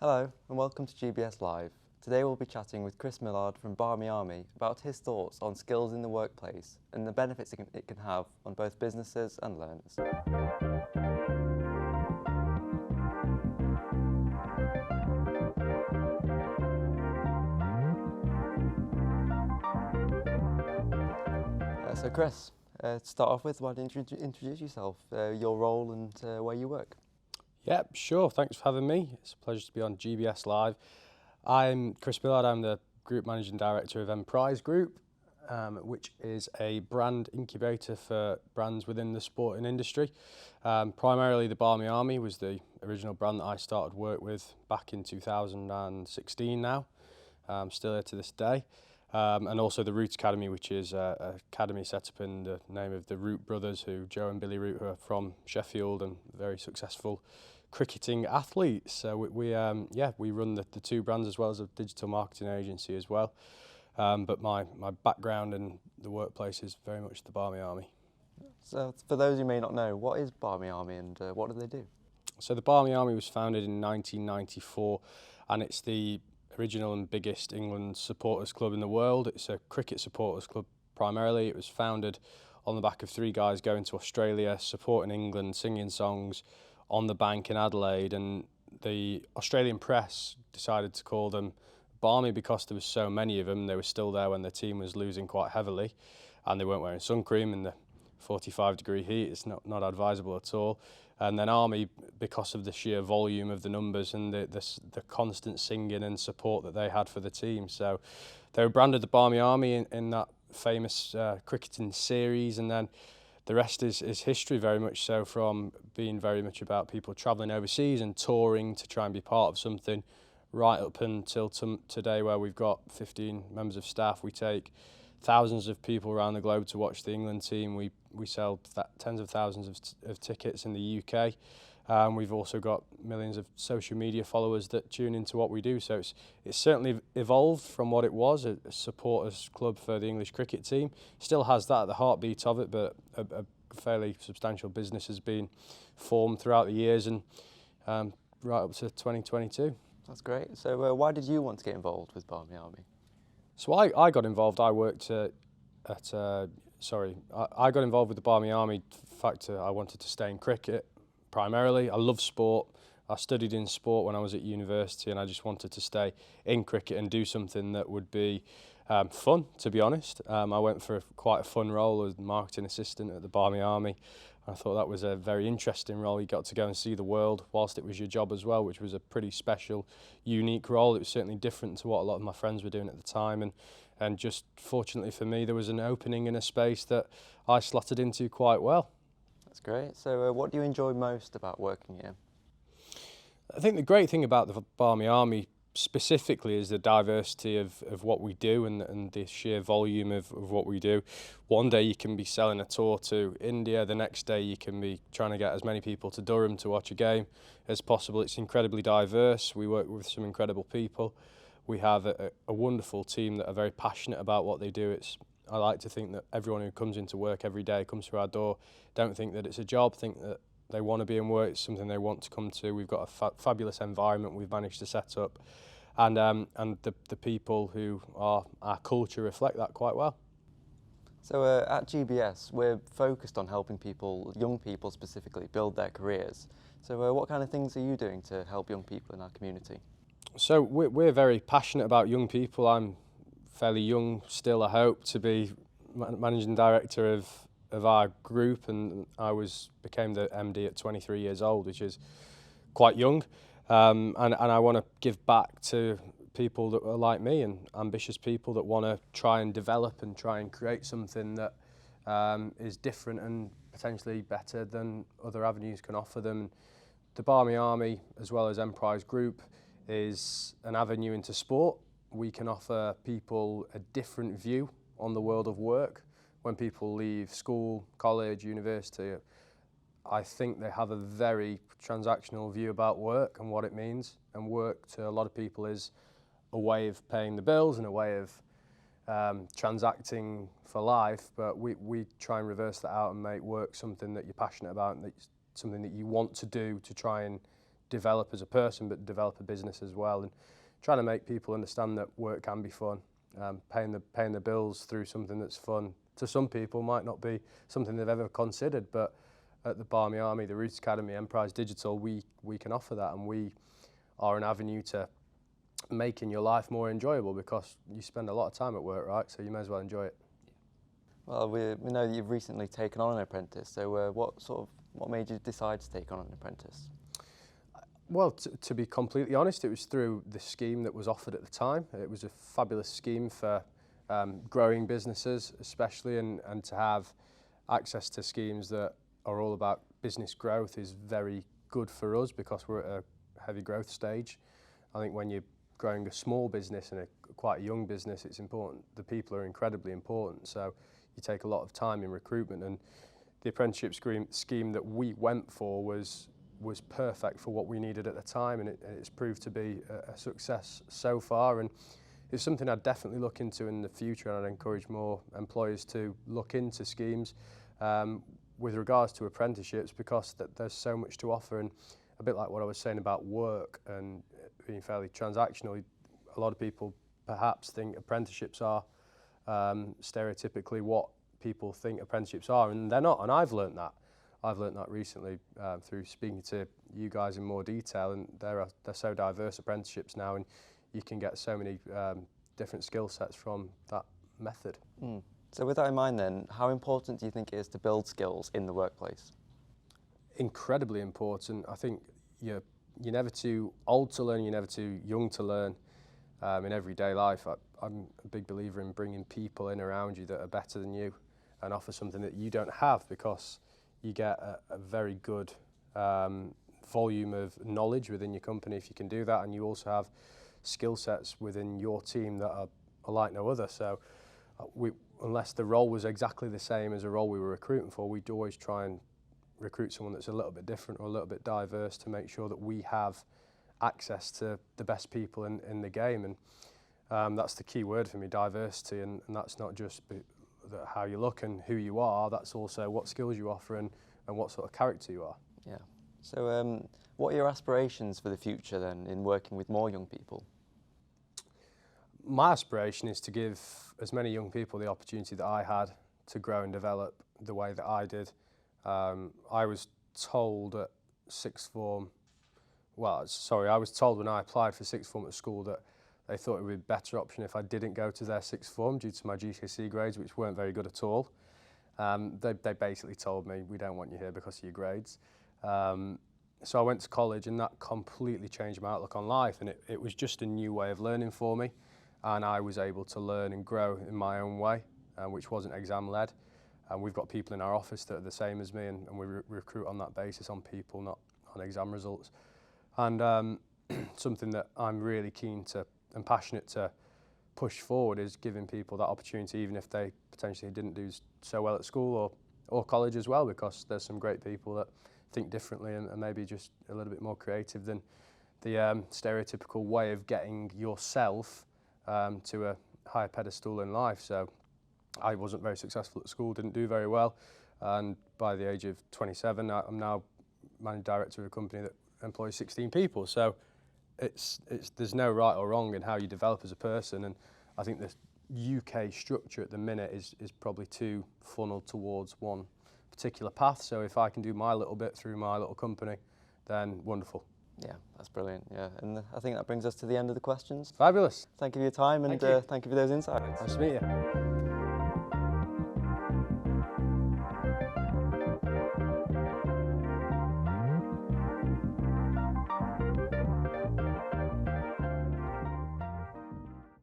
Hello and welcome to GBS Live. Today we'll be chatting with Chris Millard from Barmy Army about his thoughts on skills in the workplace and the benefits it can have on both businesses and learners. So Chris, to start off with, why don't you introduce yourself, your role and where you work? Yeah, sure. Thanks for having me. It's a pleasure to be on GBS Live. I'm Chris Millard. I'm the Group Managing Director of Emprise Group, which is a brand incubator for brands within the sporting industry. Primarily the Barmy Army was the original brand that I started work with back in 2016 now. Still here to this day. And also the Root Academy, which is an academy set up in the name of the Root brothers, Joe and Billy Root, who are from Sheffield and very successful cricketing athletes. So we run the two brands as well as a digital marketing agency as well. But my background in the workplace is very much the Barmy Army. So for those who may not know, what is Barmy Army and what do they do? So the Barmy Army was founded in 1994 and it's the original and biggest England supporters club in the world. It's a cricket supporters club primarily. It was founded on the back of three guys going to Australia, supporting England, singing songs on the bank in Adelaide, and the Australian press decided to call them Barmy because there was so many of them. They were still there when the team was losing quite heavily and they weren't wearing sun cream in the 45-degree heat. It's not advisable at all. And then Army, because of the sheer volume of the numbers and the constant singing and support that they had for the team. So they were branded the Barmy Army in that famous cricketing series, and then the rest is history, very much so, from being very much about people travelling overseas and touring to try and be part of something, right up until today where we've got 15 members of staff. We take thousands of people around the globe to watch the England team. We sell tens of thousands of tickets in the UK. We've also got millions of social media followers that tune into what we do. So it's certainly evolved from what it was, a supporters club for the English cricket team. Still has that at the heartbeat of it, but a fairly substantial business has been formed throughout the years and right up to 2022. That's great. So why did you want to get involved with Barmy Army? So I got involved. I worked I got involved with the Barmy Army. In fact, I wanted to stay in cricket primarily. I love sport. I studied in sport when I was at university, and I just wanted to stay in cricket and do something that would be fun, to be honest. I went for quite a fun role as marketing assistant at the Barmy Army. I thought that was a very interesting role. You got to go and see the world whilst it was your job as well, which was a pretty special, unique role. It was certainly different to what a lot of my friends were doing at the time. And just fortunately for me, there was an opening in a space that I slotted into quite well. That's great. So what do you enjoy most about working here? I think the great thing about the Barmy Army specifically is the diversity of what we do and the sheer volume of what we do. One day you can be selling a tour to India, the next day you can be trying to get as many people to Durham to watch a game as possible. It's incredibly diverse. We work with some incredible people. We have a wonderful team that are very passionate about what they do. I like to think that everyone who comes into work every day, comes through our door, don't think that it's a job, think that they want to be in work, it's something they want to come to. We've got a fabulous environment we've managed to set up, and the people who are our culture reflect that quite well. So at GBS, we're focused on helping people, young people specifically, build their careers. So what kind of things are you doing to help young people in our community? So we're very passionate about young people. I'm fairly young still, I hope, to be managing director of our group, and I became the MD at 23 years old, which is quite young. And I want to give back to people that are like me and ambitious people that want to try and develop and try and create something that is different and potentially better than other avenues can offer them. The Barmy Army, as well as Emprise Group, is an avenue into sport. We can offer people a different view on the world of work. When people leave school, college, university, I think they have a very transactional view about work and what it means. And work to a lot of people is a way of paying the bills and a way of transacting for life. But we try and reverse that out and make work something that you're passionate about and something that you want to do to try and develop as a person, but develop a business as well, and trying to make people understand that work can be fun. Paying the bills through something that's fun to some people might not be something they've ever considered, but at the Barmy Army, the Roots Academy, Enterprise Digital, we can offer that, and we are an avenue to making your life more enjoyable, because you spend a lot of time at work, right? So you may as well enjoy it. Well, we know that you've recently taken on an apprentice, so what made you decide to take on an apprentice? Well, to be completely honest, it was through the scheme that was offered at the time. It was a fabulous scheme for growing businesses especially, and to have access to schemes that are all about business growth is very good for us, because we're at a heavy growth stage. I think when you're growing a small business and quite a young business, it's important. The people are incredibly important, so you take a lot of time in recruitment, and the apprenticeship scheme that we went for was perfect for what we needed at the time, and it's proved to be a success so far, and it's something I'd definitely look into in the future, and I'd encourage more employers to look into schemes with regards to apprenticeships, because there's so much to offer. And a bit like what I was saying about work and being fairly transactional, a lot of people perhaps think apprenticeships are stereotypically what people think apprenticeships are, and they're not, and I've learnt that. I've learnt that recently through speaking to you guys in more detail, and they're so diverse, apprenticeships now, and you can get so many different skill sets from that method. So with that in mind then, how important do you think it is to build skills in the workplace? Incredibly important. I think you're never too old to learn, you're never too young to learn. In everyday life, I'm a big believer in bringing people in around you that are better than you and offer something that you don't have, because you get a very good volume of knowledge within your company if you can do that, and you also have skill sets within your team that are like no other. So unless the role was exactly the same as a role we were recruiting for, we'd always try and recruit someone that's a little bit different or a little bit diverse, to make sure that we have access to the best people in the game. And that's the key word for me, diversity, and that's not just how you look and who you are, that's also what skills you offer and what sort of character you are. Yeah. So what are your aspirations for the future then in working with more young people? My aspiration is to give as many young people the opportunity that I had to grow and develop the way that I did. I was told at sixth form, I was told when I applied for sixth form at school that they thought it would be a better option if I didn't go to their sixth form due to my GCSE grades, which weren't very good at all. They basically told me, we don't want you here because of your grades. So I went to college, and that completely changed my outlook on life, and it was just a new way of learning for me, and I was able to learn and grow in my own way, which wasn't exam-led. And we've got people in our office that are the same as me, and we recruit on that basis, on people, not on exam results. And something that I'm really keen to and passionate to push forward is giving people that opportunity, even if they potentially didn't do so well at school or college as well, because there's some great people that think differently and maybe just a little bit more creative than the stereotypical way of getting yourself to a higher pedestal in life. So I wasn't very successful at school, didn't do very well, and by the age of 27 I'm now managing director of a company that employs 16 people. So there's no right or wrong in how you develop as a person, and I think the UK structure at the minute is probably too funneled towards one particular path. So if I can do my little bit through my little company, then wonderful. Yeah, that's brilliant. Yeah, and I think that brings us to the end of the questions. Fabulous. Thank you for your time, and thank you for those insights. Nice to meet you.